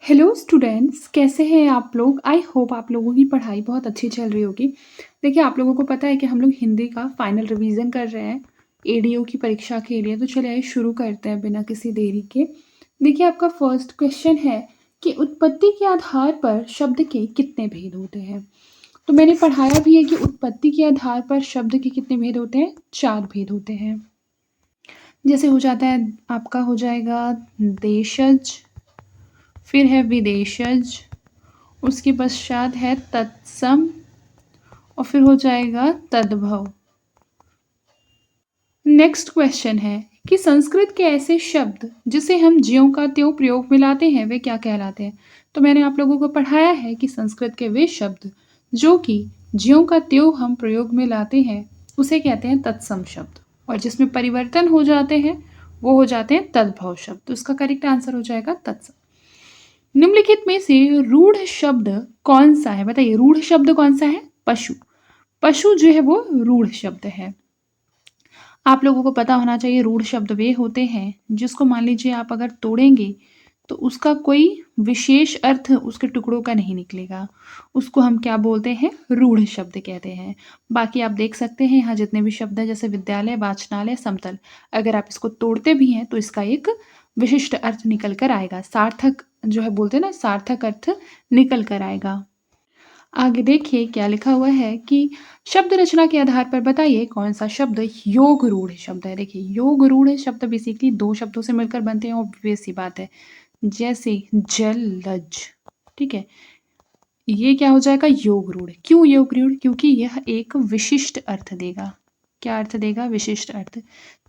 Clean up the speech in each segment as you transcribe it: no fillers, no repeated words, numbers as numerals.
Hello students, कैसे हैं आप लोग? आई होप आप लोगों की पढ़ाई बहुत अच्छी चल रही होगी। देखिए, आप लोगों को पता है कि हम लोग हिंदी का फाइनल रिवीजन कर रहे हैं एडीओ की परीक्षा के लिए। तो चलिए आइए शुरू करते हैं बिना किसी देरी के। देखिए, आपका फर्स्ट क्वेश्चन है कि उत्पत्ति के आधार पर शब्द के कितने भेद होते हैं। तो मैंने पढ़ाया भी है कि उत्पत्ति के आधार पर शब्द के कितने भेद होते हैं, 4 भेद होते हैं। जैसे हो जाता है, आपका हो जाएगा देशज, फिर है विदेशज, उसके पश्चात है तत्सम और फिर हो जाएगा तद्भव। नेक्स्ट क्वेश्चन है कि संस्कृत के ऐसे शब्द जिसे हम ज्यों का त्यों प्रयोग में लाते हैं वे क्या कहलाते हैं। तो मैंने आप लोगों को पढ़ाया है कि संस्कृत के वे शब्द जो कि ज्यों का त्यों हम प्रयोग में लाते हैं उसे कहते हैं तत्सम शब्द, और जिसमें परिवर्तन हो जाते हैं वो हो जाते हैं तद्भव शब्द। तो इसका करेक्ट आंसर हो जाएगा तत्सम। निम्नलिखित में से रूढ़ शब्द कौन सा है, बताइए। रूढ़ शब्द कौन सा है? पशु। पशु जो है वो रूढ़ शब्द है। आप लोगों को पता होना चाहिए रूढ़ शब्द वे होते हैं जिसको मान लीजिए आप अगर तोड़ेंगे तो उसका कोई विशेष अर्थ उसके टुकड़ों का नहीं निकलेगा। उसको हम क्या बोलते हैं? रूढ़ शब्द कहते हैं। बाकी आप देख सकते हैं यहाँ जितने भी शब्द हैं, जैसे विद्यालय, वाचनालय, समतल, अगर आप इसको तोड़ते भी हैं तो इसका एक विशिष्ट अर्थ निकल कर आएगा। सार्थक जो है बोलते हैं ना, सार्थक अर्थ निकल कर आएगा। आगे देखिए क्या लिखा हुआ है कि शब्द रचना के आधार पर बताइए कौन सा शब्द योग रूढ़ शब्द है। देखिए, योग रूढ़ शब्द बेसिकली 2 शब्दों से मिलकर बनते हैं, ऑब्वियस सी बात है। जैसे जलज, ठीक है, ये क्या हो जाएगा? योग रूढ़। क्यों योग रूढ़? क्योंकि यह एक विशिष्ट अर्थ देगा। क्या अर्थ देगा? विशिष्ट अर्थ।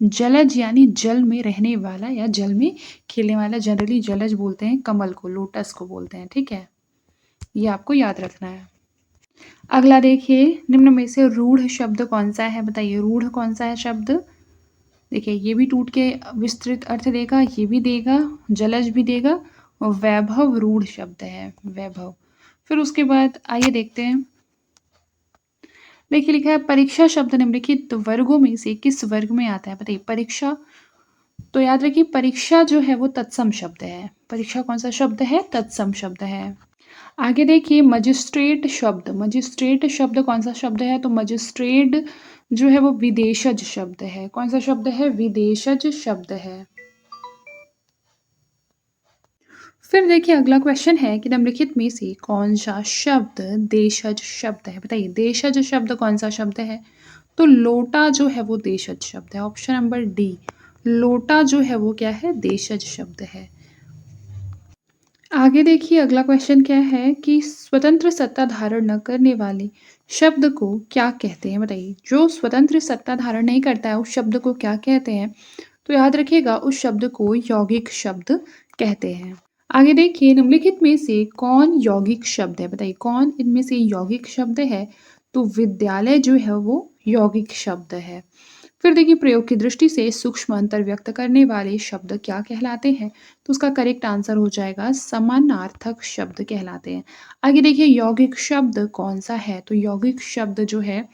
जलज यानी जल में रहने वाला या जल में खेलने वाला। जनरली जलज बोलते हैं कमल को, लोटस को बोलते हैं, ठीक है, ये आपको याद रखना है। अगला देखिए, निम्न में से रूढ़ शब्द कौन सा है, बताइए। रूढ़ कौन सा है शब्द? देखिए, ये भी टूट के विस्तृत अर्थ देगा, ये भी देगा, जलज भी देगा, और वैभव रूढ़ शब्द है, वैभव। फिर उसके बाद आइए देखते हैं। देखिए, लिखा है परीक्षा शब्द निम्नलिखित वर्गों में से किस वर्ग में आता है, बताइए। परीक्षा, तो याद रखिए परीक्षा जो है वो तत्सम शब्द है। परीक्षा कौन सा शब्द है? तत्सम शब्द है। आगे देखिए मजिस्ट्रेट शब्द। मजिस्ट्रेट शब्द कौन सा शब्द है? तो मजिस्ट्रेट जो है वो विदेशज शब्द है। कौन सा शब्द है? विदेशज शब्द है। फिर देखिए अगला क्वेश्चन है कि निम्नलिखित में से कौन सा शब्द देशज शब्द है, बताइए। देशज शब्द कौन सा शब्द है? तो लोटा जो है वो देशज शब्द है। ऑप्शन नंबर डी, लोटा जो है वो क्या है? देशज शब्द है। आगे देखिए अगला क्वेश्चन क्या है कि स्वतंत्र सत्ता धारण न करने वाले शब्द को क्या कहते हैं, बताइए। जो स्वतंत्र सत्ता धारण नहीं करता है उस शब्द को क्या कहते हैं? तो याद रखिएगा उस शब्द को यौगिक शब्द कहते हैं। आगे देखिए निम्नलिखित में से कौन यौगिक शब्द है, बताइए। कौन इनमें से यौगिक शब्द है? तो विद्यालय जो है वो यौगिक शब्द है। फिर देखिए प्रयोग की दृष्टि से सूक्ष्म अंतर व्यक्त करने वाले शब्द क्या कहलाते हैं? तो उसका करेक्ट आंसर हो जाएगा समानार्थक शब्द कहलाते हैं। आगे देखिए यौगिक शब्द कौन सा है? तो यौगिक शब्द जो है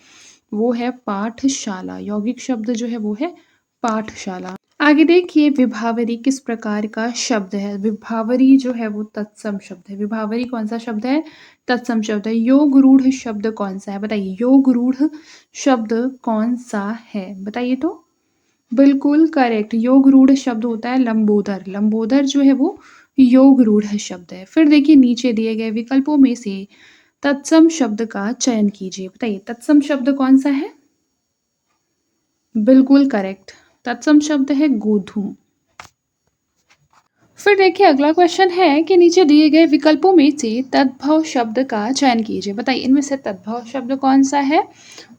वो है पाठशाला। यौगिक शब्द जो है वो है पाठशाला। आगे देखिए विभावरी किस प्रकार का शब्द है? विभावरी जो है वो तत्सम शब्द है। विभावरी कौन सा शब्द है? तत्सम शब्द है। योग रूढ़ शब्द कौन सा है, बताइए। योग रूढ़ शब्द कौन सा है, बताइए। तो बिल्कुल करेक्ट, योग रूढ़ शब्द होता है लंबोदर। लंबोदर जो है वो योग रूढ़ शब्द है। फिर देखिए नीचे दिए गए विकल्पों में से तत्सम शब्द का चयन कीजिए, बताइए। तत्सम शब्द कौन सा है? बिल्कुल करेक्ट, तत्सम शब्द है गोधूम। फिर देखिए अगला क्वेश्चन है कि नीचे दिए गए विकल्पों में से तद्भव शब्द का चयन कीजिए, बताइए। इनमें से तद्भव शब्द कौन सा है?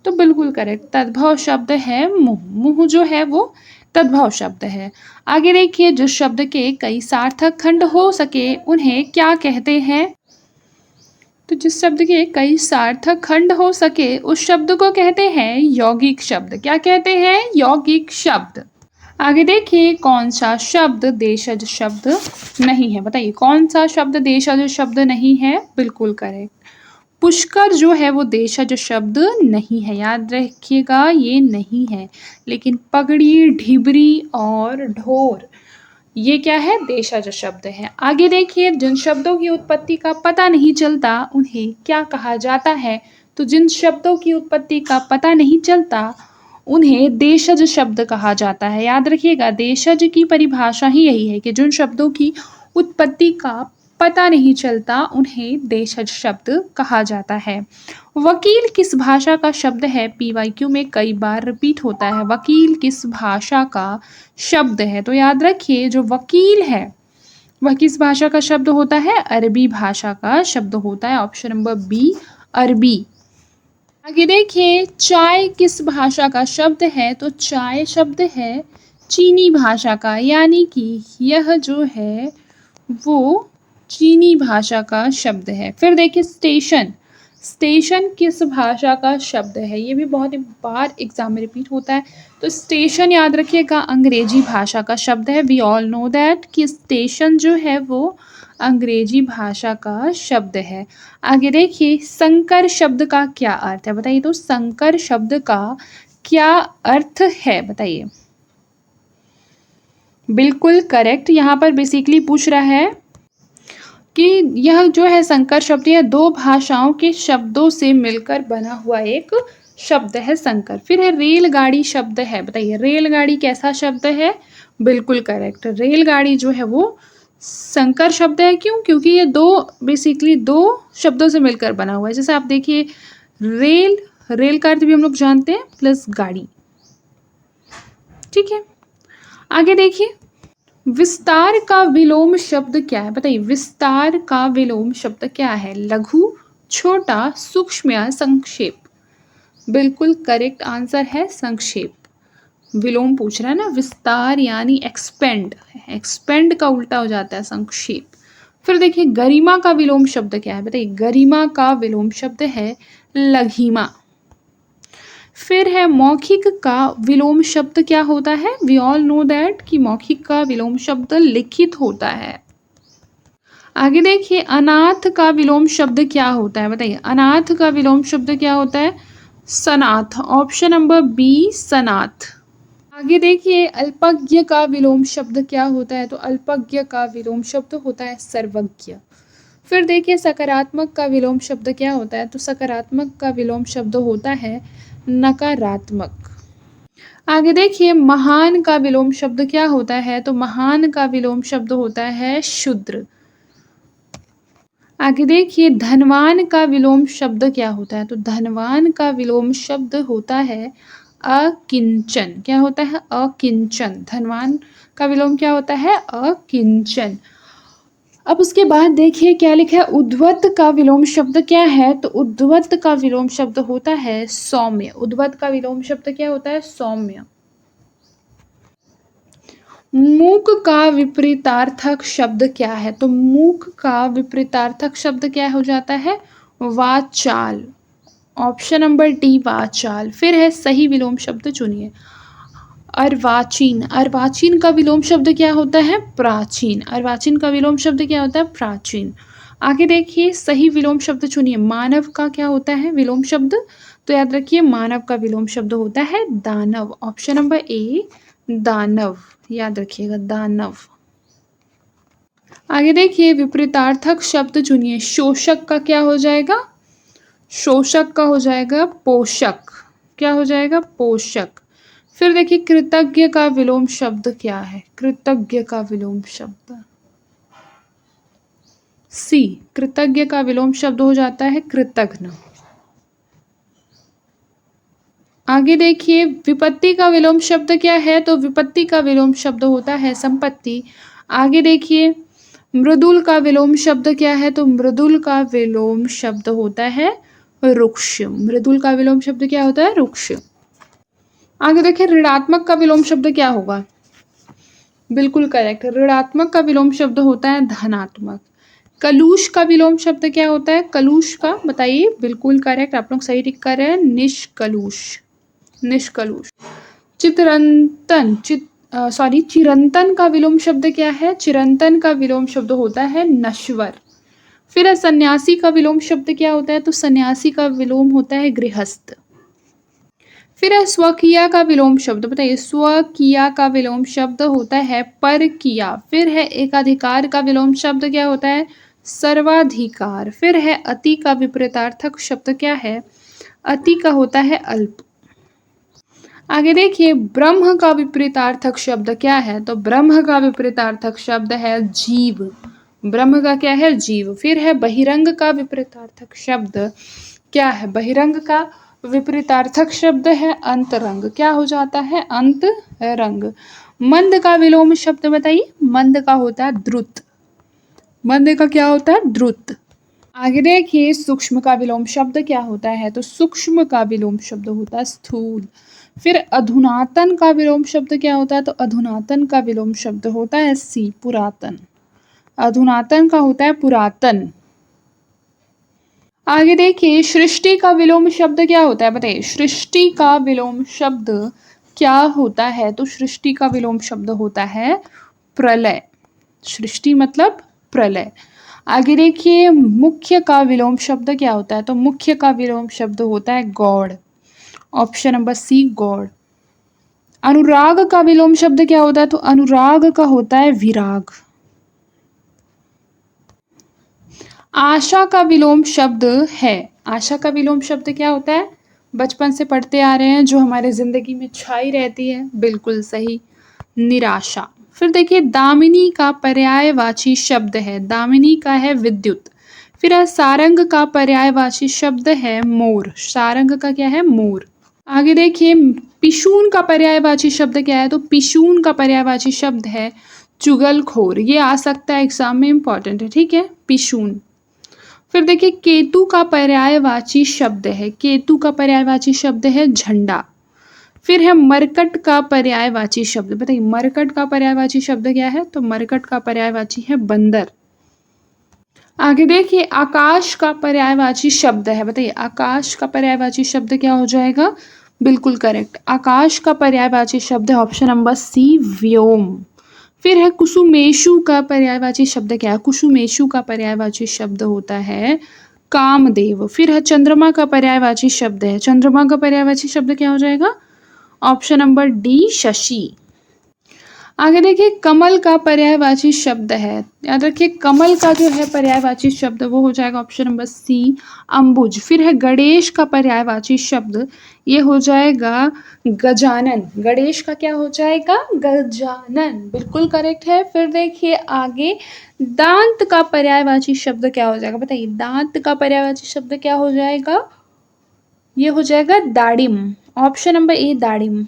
तो बिल्कुल करेक्ट, तद्भव शब्द है मुंह। मुंह जो है वो तद्भव शब्द है। आगे देखिए जिस शब्द के कई सार्थक खंड हो सके उन्हें क्या कहते हैं? तो जिस शब्द के कई सार्थक खंड हो सके उस शब्द को कहते हैं यौगिक शब्द। क्या कहते हैं? यौगिक शब्द। आगे देखिए कौन सा शब्द देशज शब्द नहीं है, बताइए। कौन सा शब्द देशज शब्द नहीं है? बिल्कुल करेक्ट, पुष्कर जो है वो देशज शब्द नहीं है। याद रखिएगा ये नहीं है। लेकिन पगड़ी, ढिबरी और ढोर ये क्या है, देशज शब्द है। आगे देखिए, जिन शब्दों की उत्पत्ति का पता नहीं चलता उन्हें क्या कहा जाता है। तो जिन शब्दों की उत्पत्ति का पता नहीं चलता उन्हें देशज शब्द कहा जाता है। याद रखिएगा, देशज की परिभाषा ही यही है कि जिन शब्दों की उत्पत्ति का पता नहीं चलता उन्हें देशज शब्द कहा जाता है। वकील किस भाषा का शब्द है, पीवाईक्यू में कई बार रिपीट होता है। वकील किस भाषा का शब्द है, तो याद रखिए जो वकील है वह किस भाषा का शब्द होता है, अरबी भाषा का शब्द होता है। ऑप्शन नंबर बी, अरबी। आगे देखिए, चाय किस भाषा का शब्द है, तो चाय शब्द है चीनी भाषा का, यानी कि यह जो है वो चीनी भाषा का शब्द है। फिर देखिए, स्टेशन, स्टेशन किस भाषा का शब्द है, ये भी बहुत बार एग्जाम में रिपीट होता है। तो स्टेशन याद रखिएगा अंग्रेजी भाषा का शब्द है। वी ऑल नो दैट कि स्टेशन जो है वो अंग्रेजी भाषा का शब्द है। आगे देखिए, संकर शब्द का क्या अर्थ है, बताइए। तो संकर शब्द का क्या अर्थ है, बताइए। बिल्कुल करेक्ट, यहाँ पर बेसिकली पूछ रहा है कि यह जो है संकर शब्द, यह दो भाषाओं के शब्दों से मिलकर बना हुआ एक शब्द है संकर। फिर है रेलगाड़ी शब्द है, बताइए रेलगाड़ी कैसा शब्द है। बिल्कुल करेक्ट, रेलगाड़ी जो है वो संकर शब्द है। क्यों, क्योंकि ये बेसिकली दो शब्दों से मिलकर बना हुआ है। जैसे आप देखिए, रेल, रेल का अर्थ भी हम लोग जानते हैं, प्लस गाड़ी। ठीक है, आगे देखिए, विस्तार का विलोम शब्द क्या है, बताइए। विस्तार का विलोम शब्द क्या है, लघु, छोटा, सूक्ष्म या संक्षेप। बिल्कुल करेक्ट आंसर है संक्षेप। विलोम पूछ रहा है ना, विस्तार यानी एक्सपेंड, एक्सपेंड का उल्टा हो जाता है संक्षेप। फिर देखिए, गरिमा का विलोम शब्द क्या है, बताइए। गरिमा का विलोम शब्द है लघिमा। फिर है मौखिक का विलोम शब्द क्या होता है। वी ऑल नो दैट कि मौखिक का विलोम शब्द लिखित होता है। आगे देखिए, अनाथ का विलोम शब्द क्या होता है, बताइए। अनाथ का विलोम शब्द क्या होता है, सनाथ। ऑप्शन नंबर बी, सनाथ। आगे देखिए, अल्पज्ञ का विलोम शब्द क्या होता है, तो अल्पज्ञ का विलोम शब्द होता है सर्वज्ञ। फिर देखिए, सकारात्मक का विलोम शब्द क्या होता है, तो सकारात्मक का विलोम शब्द होता है नकारात्मक। आगे देखिए, महान का विलोम शब्द क्या होता है, तो महान का विलोम शब्द होता है शूद्र। आगे देखिए, धनवान का विलोम शब्द क्या होता है, तो धनवान का विलोम शब्द होता है अकिंचन। क्या होता है, अकिंचन। धनवान का विलोम क्या होता है, अकिंचन। अब उसके बाद देखिए क्या लिखा है, उद्वत का विलोम शब्द क्या है, तो उद्वत का विलोम शब्द होता है सौम्य। उद्वत का विलोम शब्द क्या होता है, सौम्य। मूक का विपरीतार्थक शब्द क्या है, तो मूक का विपरीतार्थक शब्द क्या हो जाता है, वाचाल। ऑप्शन नंबर डी, वाचाल। फिर है सही विलोम शब्द चुनिए। अर्वाचीन, अर्वाचीन का विलोम शब्द क्या होता है, प्राचीन। अर्वाचीन का विलोम शब्द क्या होता है, प्राचीन। आगे देखिए, सही विलोम शब्द चुनिए। मानव का क्या होता है विलोम शब्द, तो याद रखिए मानव का विलोम शब्द होता है दानव। ऑप्शन नंबर ए, दानव। याद रखिएगा, दानव। आगे देखिए, विपरीतार्थक शब्द चुनिए। शोषक का क्या हो जाएगा, शोषक का हो जाएगा पोषक। क्या हो जाएगा, पोषक। फिर देखिए, कृतज्ञ का विलोम शब्द क्या है, कृतज्ञ का विलोम शब्द सी। कृतज्ञ का विलोम शब्द हो जाता है कृतघ्न। आगे देखिए, विपत्ति का विलोम शब्द क्या है, तो विपत्ति का विलोम शब्द होता है संपत्ति। आगे देखिए, मृदुल का विलोम शब्द क्या है, तो मृदुल का विलोम शब्द होता है रुक्ष। मृदुल का विलोम शब्द क्या होता है, रुक्ष। आगे देखिए, ऋणात्मक का विलोम शब्द क्या होगा, बिल्कुल करेक्ट, ऋणात्मक का विलोम शब्द होता है धनात्मक। कलुष का विलोम शब्द क्या होता है, कलुष का बताइए। बिल्कुल करेक्ट, आप लोग सही टिक कर रहे हैं, निष्कलुष, निष्कलुष। चित्रंतन, चिरंतन का विलोम शब्द क्या है, चिरंतन का विलोम शब्द होता है नश्वर। फिर सन्यासी का विलोम शब्द क्या होता है, तो सन्यासी का विलोम होता है गृहस्थ। फिर है स्वकीया का विलोम शब्द, बताइए स्वकीया का विलोम शब्द होता है परकीया। फिर है एकाधिकार का विलोम शब्द क्या होता है, सर्वाधिकार। फिर है अति का विपरीतार्थक शब्द क्या है, अति का होता है अल्प। आगे देखिए ब्रह्म का विपरीतार्थक शब्द क्या है, तो ब्रह्म का विपरीतार्थक शब्द है जीव। ब्रह्म का क्या है, जीव। फिर है बहिरंग का विपरीतार्थक शब्द क्या है, बहिरंग का विपरीतार्थक शब्द है अंतरंग। क्या हो जाता है, अंतरंग। मंद का विलोम शब्द बताइए, मंद का होता है द्रुत। मंद का क्या होता है, द्रुत। आगे देखिए सूक्ष्म का विलोम शब्द क्या होता है, तो सूक्ष्म का विलोम शब्द होता है स्थूल। फिर अधुनातन का विलोम शब्द क्या होता है, तो अधुनातन का विलोम शब्द होता है सी, पुरातन। अधुनातन का होता है पुरातन। आगे देखिए सृष्टि का विलोम शब्द क्या होता है, बताइए सृष्टि का विलोम शब्द क्या होता है, तो सृष्टि का विलोम शब्द होता है प्रलय। सृष्टि मतलब प्रलय। आगे देखिए मुख्य का विलोम शब्द क्या होता है, तो मुख्य का विलोम शब्द होता है गौड़। ऑप्शन नंबर सी, गौड़। अनुराग का विलोम शब्द क्या होता है, तो अनुराग का होता है विराग। आशा का विलोम शब्द है, आशा का विलोम शब्द क्या होता है, बचपन से पढ़ते आ रहे हैं, जो हमारे जिंदगी में छाई रहती है, बिल्कुल सही, निराशा। फिर देखिए दामिनी का पर्यायवाची शब्द है, दामिनी का है विद्युत। फिर सारंग का पर्यायवाची शब्द है मोर, सारंग का क्या है, मोर। आगे देखिए पिशून का पर्यायवाची शब्द क्या है, तो पिशून का पर्यायवाची शब्द है चुगलखोर। ये आ सकता है एग्जाम में, इंपॉर्टेंट है, ठीक है, पिशून। फिर देखिए केतु का पर्यायवाची शब्द है, केतु का पर्यायवाची शब्द है झंडा। फिर है मरकट का पर्यायवाची शब्द, बताइए मरकट का पर्यायवाची शब्द क्या है, तो मरकट का पर्यायवाची है बंदर। आगे देखिए आकाश का पर्यायवाची शब्द है, बताइए आकाश का पर्यायवाची शब्द क्या हो जाएगा, बिल्कुल करेक्ट, आकाश का पर्यायवाची शब्द है ऑप्शन नंबर सी, व्योम। फिर है कुसुमेशु का पर्यायवाची शब्द क्या है, कुसुमेशु का पर्यायवाची शब्द होता है कामदेव। फिर है चंद्रमा का पर्यायवाची शब्द है, चंद्रमा का पर्यायवाची शब्द क्या हो जाएगा, ऑप्शन नंबर डी, शशि। आगे देखिए कमल का पर्यायवाची शब्द है, याद रखिए कमल का जो है पर्यायवाची शब्द वो हो जाएगा ऑप्शन नंबर सी, अंबुज। फिर है गणेश का पर्यायवाची शब्द, ये हो जाएगा गजानन। गणेश का क्या हो जाएगा, गजानन, बिल्कुल करेक्ट है। फिर देखिए आगे दांत का पर्यायवाची शब्द क्या हो जाएगा, बताइए दांत का पर्यायवाची शब्द क्या हो जाएगा, ये हो जाएगा दाड़िम। Option number A, दाड़िम।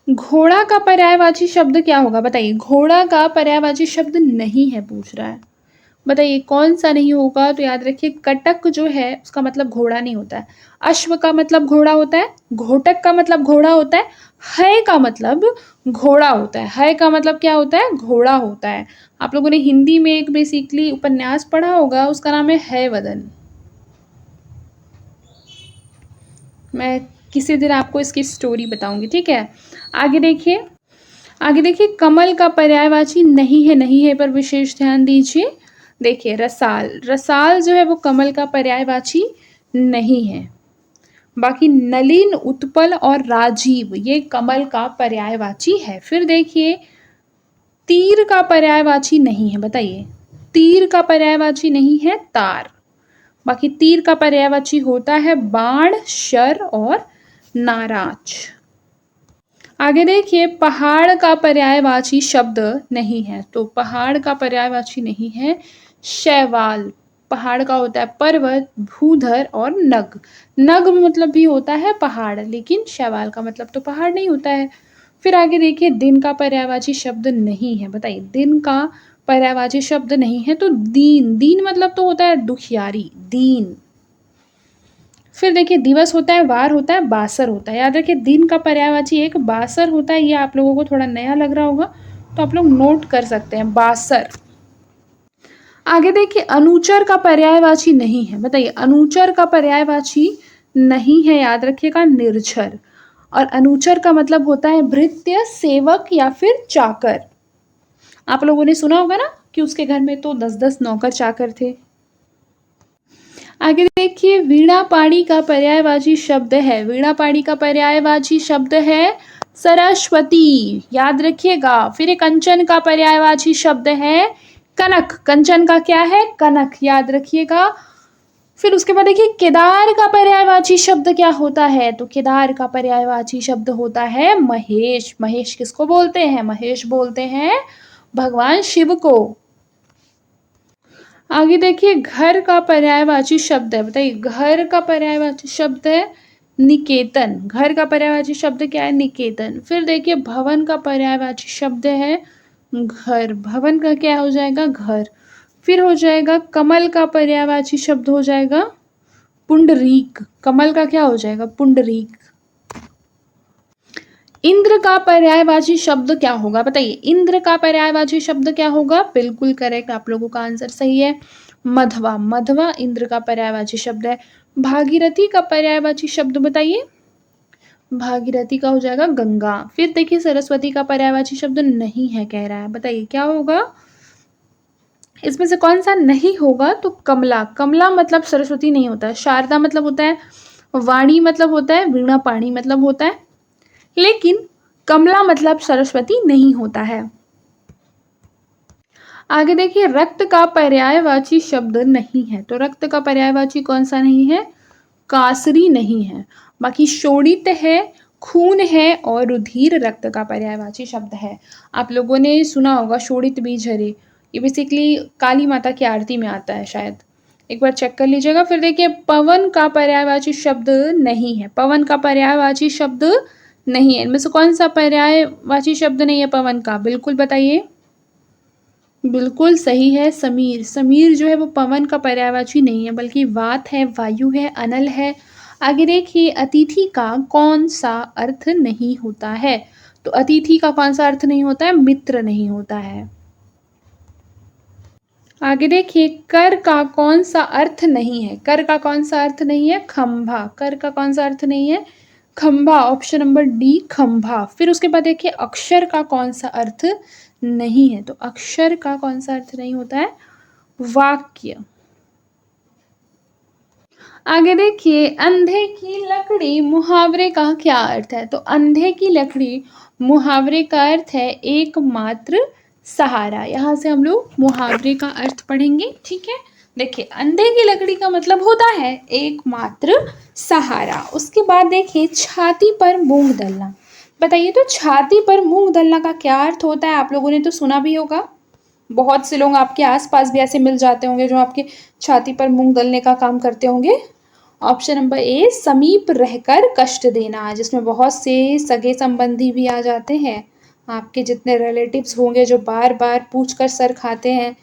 घोड़ा का पर्यायवाची शब्द क्या होगा, बताइए घोड़ा का पर्यायवाची शब्द नहीं है, पूछ रहा है, बताइए कौन सा नहीं होगा, तो याद रखिए कटक जो है उसका मतलब घोड़ा नहीं होता है, अश्व का मतलब घोड़ा होता है, घोटक का मतलब घोड़ा होता है का मतलब घोड़ा होता है का मतलब क्या होता है, घोड़ा होता है। आप लोगों ने हिंदी में एक बेसिकली उपन्यास पढ़ा होगा, उसका नाम है वदन। मैं किसी दिन आपको इसकी स्टोरी बताऊंगी, ठीक है। आगे देखिए, आगे देखिए कमल का पर्यायवाची नहीं है पर विशेष ध्यान दीजिए। देखिए रसाल, रसाल जो है वो कमल का पर्यायवाची नहीं है। बाकी नलिन, उत्पल और राजीव ये कमल का पर्यायवाची है। फिर देखिए तीर का पर्यायवाची नहीं है, बताइए तीर का पर्यायवाची नहीं है तार। बाकी तीर का पर्यायवाची होता है बाण, शर और नाराज। आगे देखिए पहाड़ का पर्यायवाची शब्द नहीं है, तो पहाड़ का पर्यायवाची नहीं है शैवाल। पहाड़ का होता है पर्वत, भूधर और नग। नग मतलब भी होता है पहाड़, लेकिन शैवाल का मतलब तो पहाड़ नहीं होता है। फिर आगे देखिए दिन का पर्यायवाची शब्द नहीं है, बताइए दिन का पर्यायवाची शब्द नहीं है, तो दीन, दीन मतलब तो होता है दुखियारी, दीन। फिर देखिए दिवस होता है, वार होता है, बासर होता है। याद रखिए दिन का पर्यायवाची एक बासर होता है, ये आप लोगों को थोड़ा नया लग रहा होगा तो आप लोग नोट कर सकते हैं, बासर। आगे देखिए अनुचर का पर्यायवाची नहीं है, बताइए अनुचर का पर्यायवाची नहीं है, याद रखिएगा निर्झर। और अनुचर का मतलब होता है भृत्य, सेवक या फिर चाकर। आप लोगों ने सुना होगा ना कि उसके घर में तो 10-10 नौकर चाकर थे। आगे देखिए, वीणा पाणी का पर्यायवाची शब्द है, वीणा पाणी का पर्यायवाची शब्द है सरस्वती, याद रखिएगा। फिर कंचन का पर्यायवाची शब्द है कनक, कंचन का क्या है? कनक, याद रखिएगा। फिर उसके बाद देखिए, केदार का पर्यायवाची शब्द क्या होता है? तो केदार का पर्यायवाची शब्द होता है महेश। महेश किसको बोलते हैं? महेश बोलते हैं भगवान शिव को। आगे देखिए, घर का पर्यायवाची शब्द है, बताइए, घर का पर्यायवाची शब्द है निकेतन। घर का पर्यायवाची शब्द क्या है? निकेतन। फिर देखिए, भवन का पर्यायवाची शब्द है घर, भवन का क्या हो जाएगा? घर। फिर हो जाएगा कमल का पर्यायवाची शब्द हो जाएगा पुंडरीक, कमल का क्या हो जाएगा? पुंडरीक। इंद्र का पर्यायवाची शब्द क्या होगा? बताइए, इंद्र का पर्यायवाची शब्द क्या होगा? बिल्कुल करेक्ट, आप लोगों का आंसर सही है, मधवा। मधवा इंद्र का पर्यायवाची शब्द है। भागीरथी का पर्यायवाची शब्द बताइए। भागीरथी का हो जाएगा गंगा। फिर देखिए, सरस्वती का पर्यायवाची शब्द नहीं है कह रहा है, बताइए क्या होगा? इसमें से कौन सा नहीं होगा? तो कमला। कमला मतलब सरस्वती नहीं होता है। शारदा मतलब होता है वाणी, मतलब होता है वीणा पाणी, मतलब होता है, लेकिन कमला मतलब सरस्वती नहीं होता है। आगे देखिए, रक्त का पर्यायवाची शब्द नहीं है, तो रक्त का पर्यायवाची कौन सा नहीं है? कासरी नहीं है। बाकी शोणित है, खून है और रुधिर रक्त का पर्यायवाची शब्द है। आप लोगों ने सुना होगा शोणित बीज हरे, ये बेसिकली काली माता की आरती में आता है शायद, एक बार चेक कर लीजिएगा। फिर देखिए, पवन का पर्यायवाची शब्द नहीं है, पवन का पर्यायवाची शब्द नहीं है। इनमें से कौन सा पर्यायवाची शब्द नहीं है पवन का? बिल्कुल बताइए। बिल्कुल सही है, समीर। समीर जो है वो पवन का पर्यायवाची नहीं है, बल्कि वात है, वायु है, अनल है। आगे देखिए, अतिथि का कौन सा अर्थ नहीं होता है? तो अतिथि का कौन सा अर्थ नहीं होता है? मित्र नहीं होता है। आगे देखिए, कर का कौन सा अर्थ नहीं है? कर का कौन सा अर्थ नहीं है? खंभा। कर का कौन सा अर्थ नहीं है? खंभा, ऑप्शन नंबर डी, खंभा। फिर उसके बाद देखिए, अक्षर का कौन सा अर्थ नहीं है? तो अक्षर का कौन सा अर्थ नहीं होता है? वाक्य। आगे देखिए, अंधे की लकड़ी मुहावरे का क्या अर्थ है? तो अंधे की लकड़ी मुहावरे का अर्थ है एकमात्र सहारा। यहाँ से हम लोग मुहावरे का अर्थ पढ़ेंगे, ठीक है। देखिए, अंधे की लकड़ी का मतलब होता है एकमात्र सहारा। उसके बाद देखिए, छाती पर मूंग दलना। बताइए, तो छाती पर मूंग दलना का क्या अर्थ होता है? आप लोगों ने तो सुना भी होगा, बहुत से लोग आपके आसपास भी ऐसे मिल जाते होंगे जो आपके छाती पर मूंग दलने का काम करते होंगे। ऑप्शन नंबर ए, समीप रहकर कष्ट देना, जिसमें बहुत से सगे संबंधी भी आ जाते हैं। आपके जितने रिलेटिव्स होंगे जो बार बार पूछ कर सर खाते हैं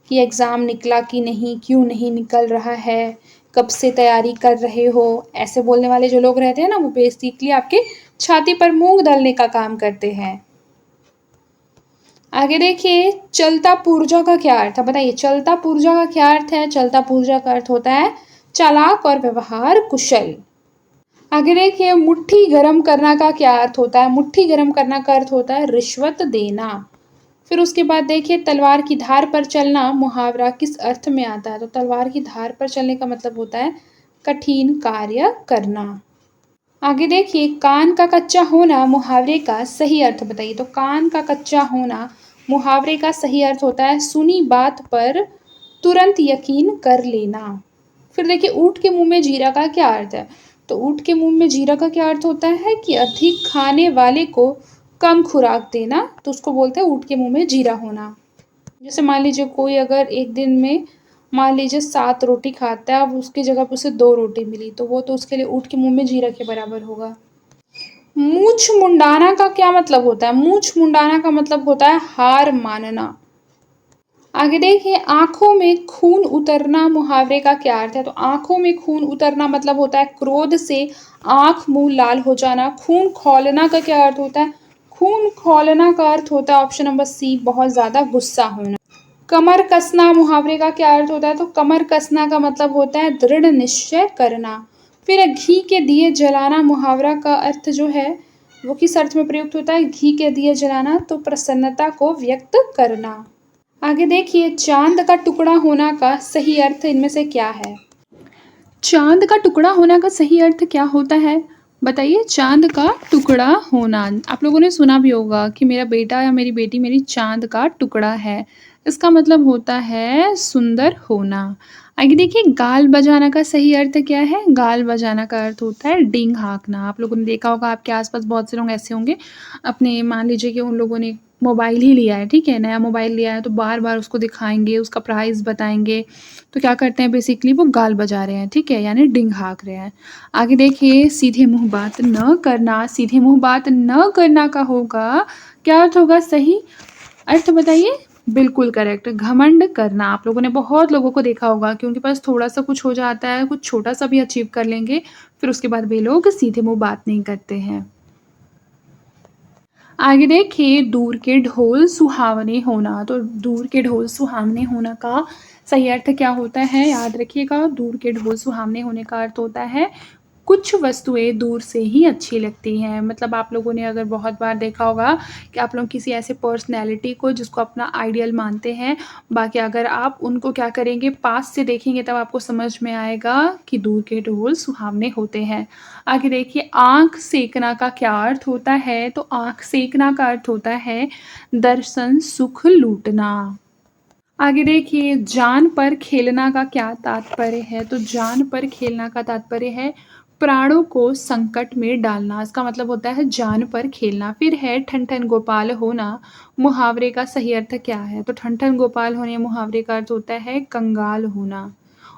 कि एग्ज़ाम निकला कि नहीं, क्यों नहीं निकल रहा है, कब से तैयारी कर रहे हो, ऐसे बोलने वाले जो लोग रहते हैं ना, वो बेसिकली आपके छाती पर मूंग दलने का काम करते हैं। आगे देखिए, चलता पुर्जा का क्या अर्थ है? बताइए, चलता पुर्जा का क्या अर्थ है? चलता पुर्जा का अर्थ होता है चालाक और व्यवहार कुशल। आगे देखिए, मुट्ठी गरम करना का क्या अर्थ होता है? मुट्ठी गरम करना का अर्थ होता है रिश्वत देना। फिर उसके बाद देखिए, तलवार की धार पर चलना मुहावरा किस अर्थ में आता है? तो तलवार की धार पर चलने का मतलब होता है कठिन कार्य करना। आगे देखिए, कान का कच्चा होना मुहावरे का सही अर्थ बताइए। तो कान का कच्चा होना मुहावरे का सही अर्थ होता है सुनी बात पर तुरंत यकीन कर लेना। फिर देखिए, ऊँट के मुंह में जीरा का क्या अर्थ है? तो ऊँट के मुंह में जीरा का क्या अर्थ होता है कि अधिक खाने वाले को कम खुराक देना, तो उसको बोलते हैं ऊँट के मुंह में जीरा होना। जैसे मान लीजिए, कोई अगर एक दिन में मान लीजिए 7 रोटी खाता है, अब उसकी जगह पर उसे 2 रोटी मिली, तो वो तो उसके लिए ऊँट के मुंह में जीरा के बराबर होगा। मूछ मुंडाना का क्या मतलब होता है? मूछ मुंडाना का मतलब होता है हार मानना। आगे देखिए, आंखों में खून उतरना मुहावरे का क्या अर्थ है? तो आंखों में खून उतरना मतलब होता है क्रोध से आंख मुंह लाल हो जाना। खून खौलना का क्या अर्थ होता है? खून खौलना का अर्थ होता है ऑप्शन नंबर सी, बहुत ज्यादा गुस्सा होना। कमर कसना मुहावरे का क्या अर्थ होता है? तो कमर कसना का मतलब होता है दृढ़ निश्चय करना। फिर घी के दिए जलाना मुहावरा का अर्थ जो है वो किस अर्थ में प्रयुक्त होता है? घी के दिए जलाना, तो प्रसन्नता को व्यक्त करना। आगे देखिए, चाँद का टुकड़ा होना का सही अर्थ इनमें से क्या है? चाँद का टुकड़ा होना का सही अर्थ क्या होता है? बताइए, चाँद का टुकड़ा होना। आप लोगों ने सुना भी होगा कि मेरा बेटा या मेरी बेटी मेरी चाँद का टुकड़ा है। इसका मतलब होता है सुंदर होना। आगे देखिए, गाल बजाना का सही अर्थ क्या है? गाल बजाना का अर्थ होता है डींग हाँकना। आप लोगों ने देखा होगा, आपके आस-पास बहुत से लोग ऐसे होंगे, अपने मान लीजिए कि उन लोगों ने मोबाइल ही लिया है, ठीक है? नया मोबाइल लिया है तो बार-बार उसको दिखाएँगे, उसका प्राइस बताएँगे। तो क्या करते हैं, बेसिकली वो गाल बजा रहे हैं, ठीक है? यानी डींग हाँक रहे हैं। आगे देखिए, सीधे मुँह बात न करना, सीधे मुँह बात न करना का होगा, क्या अर्थ होगा सही? अर्थ बताइए? बिल्कुल करेक्ट, घमंड करना। आप लोगों ने बहुत लोगों को देखा होगा कि उनके पास थोड़ा-सा कुछ हो जाता है, कुछ छोटा-सा भी अचीव कर लेंगे, फिर उसके बाद वे लोग सीधे मुँह बात नहीं करते हैं। आगे देखिए, दूर के ढोल सुहावने होना। तो दूर के ढोल सुहावने होना का सही अर्थ क्या होता है? याद रखिएगा, दूर के ढोल सुहावने होने का अर्थ होता है कुछ वस्तुएं दूर से ही अच्छी लगती हैं। मतलब आप लोगों ने अगर बहुत बार देखा होगा कि आप लोग किसी ऐसे पर्सनैलिटी को जिसको अपना आइडियल मानते हैं, बाकी अगर आप उनको क्या करेंगे, पास से देखेंगे, तब आपको समझ में आएगा कि दूर के ढोल सुहावने होते हैं। आगे देखिए, आँख सेकना का क्या अर्थ होता है? तो आँख सेकना का अर्थ होता है दर्शन सुख लूटना। आगे देखिए, जान पर खेलना का क्या तात्पर्य है? तो जान पर खेलना का तात्पर्य है प्राणों को संकट में डालना। इसका मतलब होता है जान पर खेलना। फिर है ठन ठन गोपाल होना, मुहावरे का सही अर्थ क्या है? तो ठन ठन गोपाल होने मुहावरे का अर्थ होता है कंगाल होना।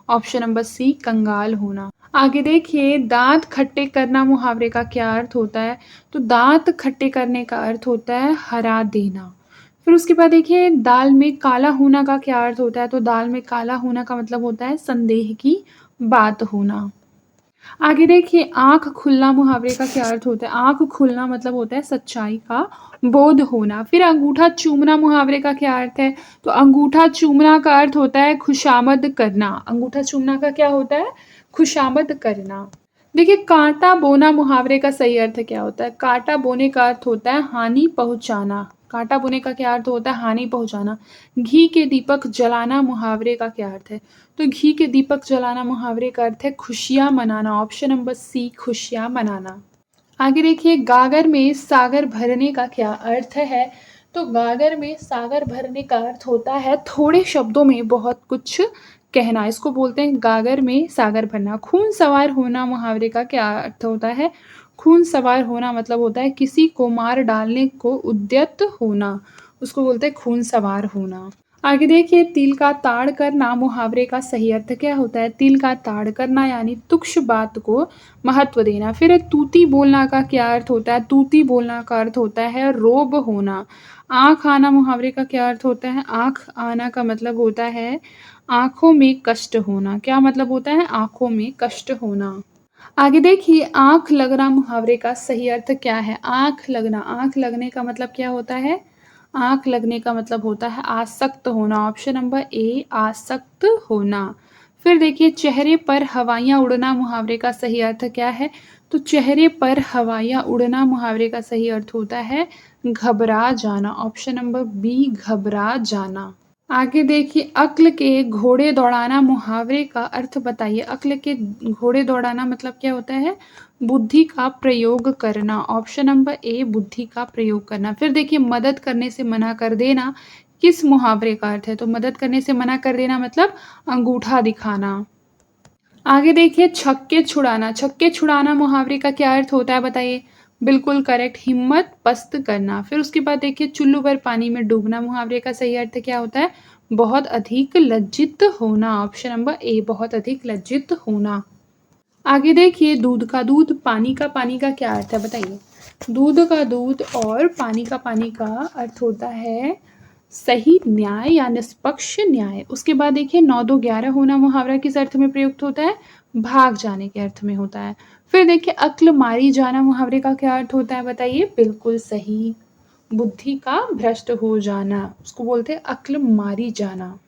ऑप्शन नंबर सी, कंगाल होना। आगे देखिए, दांत खट्टे करना मुहावरे का क्या अर्थ होता है? तो दांत खट्टे करने का अर्थ होता है हरा देना। फिर उसके बाद देखिए, दाल में काला होना का क्या अर्थ होता है? तो दाल में काला होना का मतलब होता है संदेह की बात होना। आगे देखिए, आँख खुलना मुहावरे का क्या अर्थ होता है? आँख खुलना मतलब होता है सच्चाई का बोध होना। फिर अंगूठा चूमना मुहावरे का क्या अर्थ है? तो अंगूठा चूमना का अर्थ होता है खुशामद करना। अंगूठा चूमना का क्या होता है? खुशामद करना। देखिए, कांटा बोना मुहावरे का सही अर्थ क्या होता है? कांटा बोने का अर्थ होता है हानि पहुंचाना। कांटा बोने का क्या अर्थ होता है? हानि पहुंचाना। घी के दीपक जलाना मुहावरे का क्या अर्थ है? तो घी के दीपक जलाना मुहावरे का अर्थ है खुशियां मनाना। ऑप्शन नंबर सी, खुशियां मनाना। आगे देखिए, गागर में सागर भरने का क्या अर्थ है? तो गागर में सागर भरने का अर्थ होता है थोड़े शब्दों में बहुत कुछ कहना। इसको बोलते हैं गागर में सागर भरना। खून सवार होना मुहावरे का क्या अर्थ होता है? खून सवार होना मतलब होता है किसी को मार डालने को उद्यत होना। उसको बोलते हैं खून सवार होना। आगे देखिए, तिल का ताड़ करना मुहावरे का सही अर्थ क्या होता है? तिल का ताड़ करना यानी तुच्छ बात को महत्व देना। फिर तूती बोलना का क्या अर्थ होता है? तूती बोलना का अर्थ होता है रोब होना। आँख आना मुहावरे का क्या अर्थ होता है? आँख आना का मतलब होता है आँखों में कष्ट होना। क्या मतलब होता है? आँखों में कष्ट होना। आगे देखिए, आँख लगना मुहावरे का सही अर्थ क्या है? आँख लगना, आँख लगने का मतलब क्या होता है? आँख लगने का मतलब होता है आसक्त होना। ऑप्शन नंबर ए, आसक्त होना। फिर देखिए, चेहरे पर हवाइयाँ उड़ना मुहावरे का सही अर्थ क्या है? तो चेहरे पर हवाइयाँ उड़ना मुहावरे का सही अर्थ होता है घबरा जाना। ऑप्शन नंबर बी, घबरा जाना। आगे देखिए, अक्ल के घोड़े दौड़ाना मुहावरे का अर्थ बताइए। अक्ल के घोड़े दौड़ाना मतलब क्या होता है? बुद्धि का प्रयोग करना। ऑप्शन नंबर ए, बुद्धि का प्रयोग करना। फिर देखिए, मदद करने से मना कर देना किस मुहावरे का अर्थ है? तो मदद करने से मना कर देना मतलब अंगूठा दिखाना। आगे देखिए, छक्के छुड़ाना। छक्के छुड़ाना मुहावरे का क्या अर्थ होता है बताइए? बिल्कुल करेक्ट, हिम्मत पस्त करना। फिर उसके बाद देखिए, चुल्लू भर पानी में डूबना मुहावरे का सही अर्थ क्या होता है? बहुत अधिक लज्जित होना। ऑप्शन नंबर ए, बहुत अधिक लज्जित होना। आगे देखिए, दूध का दूध, पानी का क्या अर्थ है बताइए? दूध का दूध और पानी का अर्थ होता है सही न्याय या निष्पक्ष न्याय। उसके बाद देखिए, 9-2-11 होना मुहावरा किस अर्थ में प्रयुक्त होता है? भाग जाने के अर्थ में होता है। फिर देखिए, अक्ल मारी जाना मुहावरे का क्या अर्थ होता है बताइए? बिल्कुल सही, बुद्धि का भ्रष्ट हो जाना, उसको बोलते हैं अक्ल मारी जाना।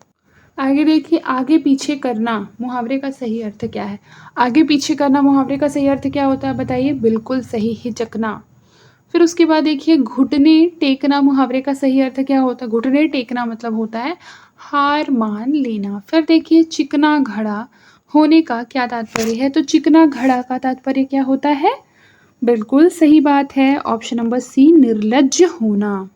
आगे देखिए, आगे पीछे करना मुहावरे का सही अर्थ क्या है? आगे पीछे करना मुहावरे का सही अर्थ क्या होता है बताइए? बिल्कुल सही, हिचकना। फिर उसके बाद देखिए घुटने टेकना मुहावरे का सही अर्थ क्या होता है? घुटने टेकना मतलब होता है हार मान लेना। फिर देखिए चिकना घड़ा होने का क्या तात्पर्य है? तो चिकना घड़ा का तात्पर्य क्या होता है? बिल्कुल सही बात है, ऑप्शन नंबर सी निर्लज्ज होना।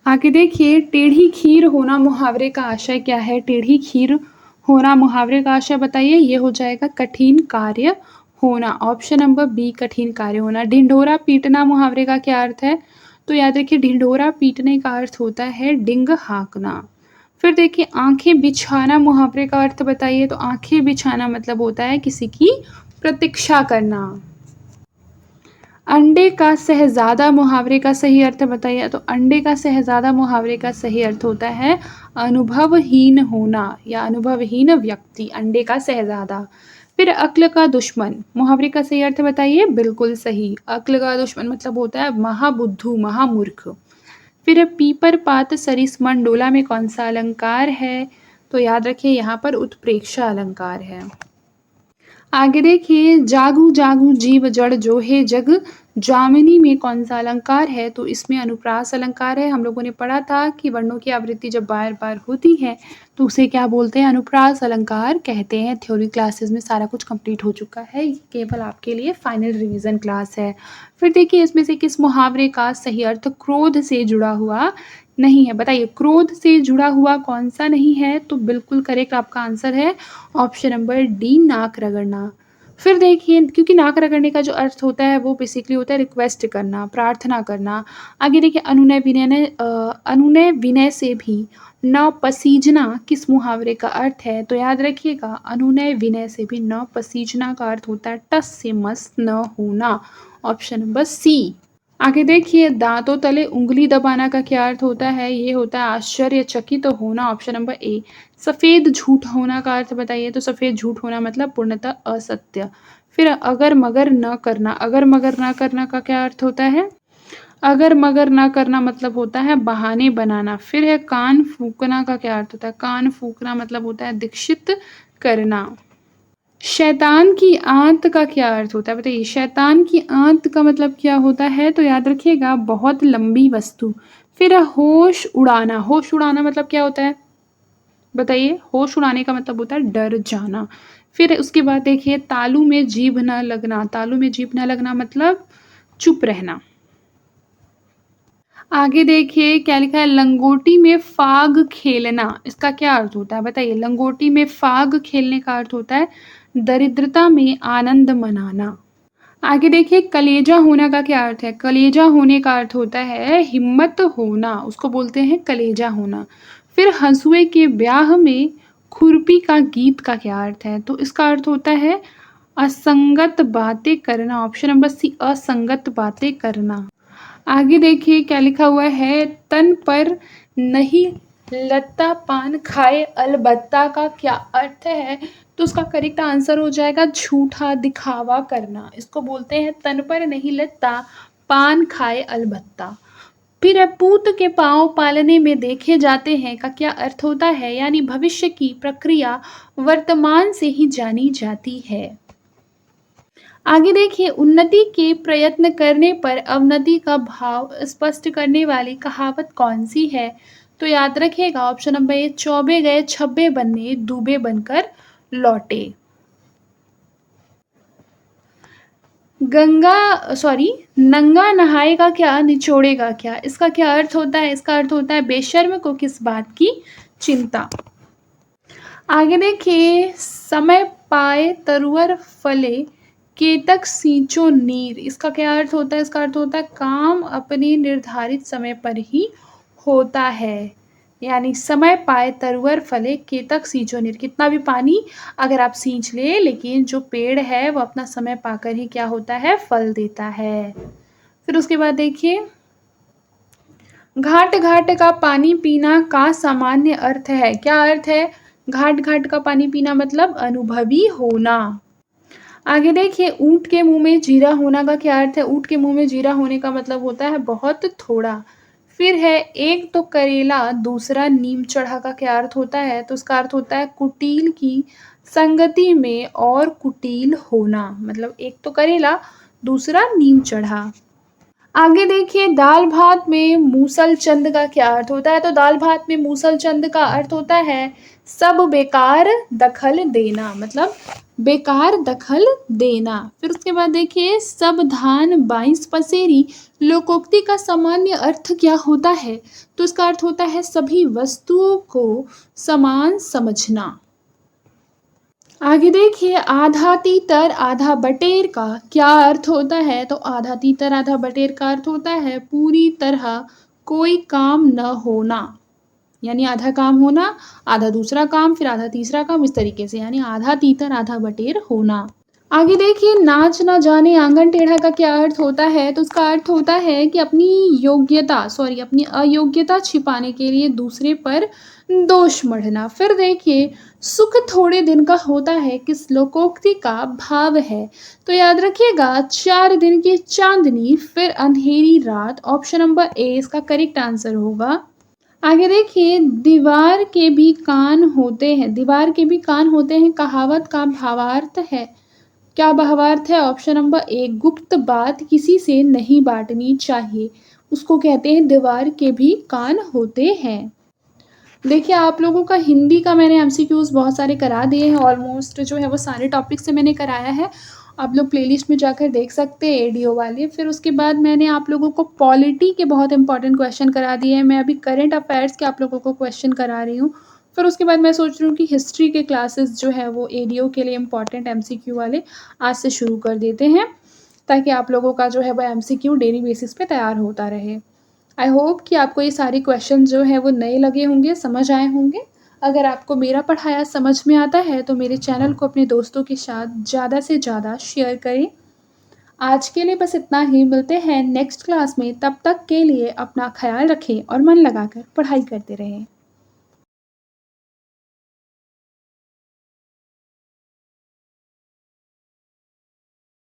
आगे देखिए टेढ़ी खीर होना मुहावरे का आशय क्या है? टेढ़ी खीर होना मुहावरे का आशय बताइए। ये हो जाएगा कठिन कार्य होना, ऑप्शन नंबर बी कठिन कार्य होना। ढिंढोरा पीटना मुहावरे का क्या अर्थ है? तो याद रखिए ढिंढोरा पीटने का अर्थ होता है डिंग हाँकना। फिर देखिए आंखें बिछाना मुहावरे का अर्थ बताइए। तो आंखें बिछाना मतलब होता है किसी की प्रतीक्षा करना। अंडे का शहज़ादा मुहावरे का सही अर्थ बताइए। तो अंडे का शहज़ादा मुहावरे का सही अर्थ होता है अनुभवहीन होना या अनुभवहीन व्यक्ति, अंडे का शहज़ादा। फिर अक्ल का दुश्मन मुहावरे का सही अर्थ बताइए। बिल्कुल सही, अक्ल का दुश्मन मतलब होता है महाबुद्धू, महामूर्ख। फिर पीपर पात सरिस मंडोला में कौन सा अलंकार है? तो याद रखिए यहाँ पर उत्प्रेक्षा अलंकार है। आगे देखिए जागू जागू जीव जड़ जो है जग जामिनी में कौन सा अलंकार है? तो इसमें अनुप्रास अलंकार है। हम लोगों ने पढ़ा था कि वर्णों की आवृत्ति जब बार बार होती है तो उसे क्या बोलते हैं? अनुप्रास अलंकार कहते हैं। थ्योरी क्लासेस में सारा कुछ कंप्लीट हो चुका है, ये केवल आपके लिए फाइनल रिवीजन क्लास है। फिर देखिए इसमें से किस मुहावरे का सही अर्थ क्रोध से जुड़ा हुआ नहीं है? बताइए क्रोध से जुड़ा हुआ कौन सा नहीं है? तो बिल्कुल करेक्ट आपका आंसर है ऑप्शन नंबर डी नाक रगड़ना। फिर देखिए क्योंकि नाक रगड़ने का जो अर्थ होता है वो बेसिकली होता है रिक्वेस्ट करना, प्रार्थना करना। आगे देखिए अनुनय विनय से भी न पसीजना किस मुहावरे का अर्थ है? तो याद रखिएगा अनुनय विनय से भी न पसीजना का अर्थ होता है टस से मस न होना, ऑप्शन नंबर सी। आगे देखिए दांतों तले उंगली दबाना का क्या अर्थ होता है? ये होता है आश्चर्यचकित तो होना, ऑप्शन नंबर ए। सफ़ेद झूठ होना का अर्थ बताइए। तो सफ़ेद झूठ होना मतलब पूर्णतः असत्य। फिर अगर मगर न करना, अगर मगर न करना का क्या अर्थ होता है? अगर मगर न करना मतलब होता है बहाने बनाना। फिर है कान फूकना का क्या अर्थ होता है? कान फूकना मतलब होता है दीक्षित करना। शैतान की आंत का क्या अर्थ होता है? बताइए शैतान की आंत का मतलब क्या होता है? तो याद रखिएगा बहुत लंबी वस्तु। फिर होश उड़ाना, होश उड़ाना मतलब क्या होता है? बताइए होश उड़ाने का मतलब होता है डर जाना। फिर उसके बाद देखिए तालू में जीभ न लगना, तालू में जीभ न लगना मतलब चुप रहना। आगे देखिए क्या लिखा है? लंगोटी में फाग खेलना, इसका क्या अर्थ होता है? बताइए लंगोटी में फाग खेलने का अर्थ होता है दरिद्रता में आनंद मनाना। आगे देखिए कलेजा होना का क्या अर्थ है? कलेजा होने का अर्थ होता है हिम्मत होना, उसको बोलते हैं कलेजा होना। फिर हंसुए के ब्याह में खुरपी का गीत का क्या अर्थ है? तो इसका अर्थ होता है असंगत बातें करना, ऑप्शन नंबर सी असंगत बातें करना। आगे देखिए क्या लिखा हुआ है? तन पर नहीं लत्ता पान खाए अलबत्ता का क्या अर्थ है? तो उसका करेक्ट आंसर हो जाएगा झूठा दिखावा करना, इसको बोलते हैं तन पर नहीं लत्ता पान खाए अलबत्ता। फिर पूत के पांव पालने में देखे जाते हैं का क्या अर्थ होता है? यानी भविष्य की प्रक्रिया वर्तमान से ही जानी जाती है। आगे देखिए उन्नति के प्रयत्न करने पर अवनति का भाव स्पष्ट करने वाली कहावत कौन सी है? तो याद रखिएगा ऑप्शन नंबर ए चौबे गए छब्बे बनने दूबे बनकर लौटे। नंगा नहाएगा क्या निचोड़ेगा क्या, इसका क्या अर्थ होता है? इसका अर्थ होता है बेशर्म को किस बात की चिंता। आगे देखिए समय पाए तरुअर फले केतक सींचो नीर, इसका क्या अर्थ होता है? इसका अर्थ होता है काम अपने निर्धारित समय पर ही होता है। यानी समय पाए तरुअर फले केतक सींचो नीर, कितना भी पानी अगर आप सींच ले लेकिन जो पेड़ है वो अपना समय पाकर ही क्या होता है? फल देता है। फिर उसके बाद देखिए घाट घाट का पानी पीना का सामान्य अर्थ है, क्या अर्थ है? घाट घाट का पानी पीना मतलब अनुभवी होना। आगे देखिए ऊंट के मुंह में जीरा होना का क्या अर्थ है? ऊंट के मुंह में जीरा होने का मतलब होता है बहुत थोड़ा। फिर है एक तो करेला दूसरा नीम चढ़ा का क्या अर्थ होता है? तो उसका अर्थ होता है कुटिल की संगति में और कुटिल होना, मतलब एक तो करेला दूसरा नीम चढ़ा। आगे देखिए दाल भात में मूसल चंद का क्या अर्थ होता है। तो दाल भात में मूसल चंद का अर्थ होता है सब बेकार दखल देना, मतलब बेकार दखल देना। फिर उसके बाद देखिए सब धान 22 पसेरी लोकोक्ति का सामान्य अर्थ क्या होता है। तो इसका अर्थ होता है सभी वस्तुओं को समान समझना। आगे देखिए आधा तीतर आधा बटेर का क्या अर्थ होता है। तो आधा तीतर आधा बटेर का अर्थ होता है पूरी तरह कोई काम न होना, यानी आधा काम होना, आधा दूसरा काम, फिर आधा तीसरा काम, इस तरीके से, यानी आधा तीतर आधा बटेर होना। आगे देखिए नाच ना जाने आंगन टेढ़ा का क्या अर्थ होता है। तो उसका अर्थ होता है कि अपनी अयोग्यता छिपाने के लिए दूसरे पर दोष मढ़ना। फिर देखिए सुख थोड़े दिन का होता है किस लोकोक्ति का भाव है। तो याद रखिएगा 4 दिन की चांदनी फिर अंधेरी रात, ऑप्शन नंबर ए इसका करेक्ट आंसर होगा। आगे देखिए दीवार के भी कान होते हैं कहावत का भावार्थ है। क्या भावार्थ है। ऑप्शन नंबर ए गुप्त बात किसी से नहीं बांटनी चाहिए, उसको कहते हैं दीवार के भी कान होते हैं। देखिए आप लोगों का हिंदी का मैंने एमसीक्यूज बहुत सारे करा दिए हैं, ऑलमोस्ट जो है वो सारे टॉपिक से मैंने कराया है। आप लोग प्लेलिस्ट में जाकर देख सकते हैं एडीओ वाले। फिर उसके बाद मैंने आप लोगों को पॉलिटी के बहुत इंपॉर्टेंट क्वेश्चन करा दिए हैं। मैं अभी करंट अफेयर्स के आप लोगों को क्वेश्चन करा रही हूँ। फिर उसके बाद मैं सोच रही हूँ कि हिस्ट्री के क्लासेस जो है वो एडीओ के लिए इम्पॉर्टेंट एमसीक्यू वाले आज से शुरू कर देते हैं, ताकि आप लोगों का जो है वो एमसीक्यू डेली बेसिस पे तैयार होता रहे। आई होप कि आपको ये सारे क्वेश्चन जो है वो नए लगे होंगे, समझ आए होंगे। अगर आपको मेरा पढ़ाया समझ में आता है तो मेरे चैनल को अपने दोस्तों के साथ ज़्यादा से ज़्यादा शेयर करें। आज के लिए बस इतना ही, मिलते हैं नेक्स्ट क्लास में। तब तक के लिए अपना ख्याल रखें और मन लगाकर पढ़ाई करते रहें।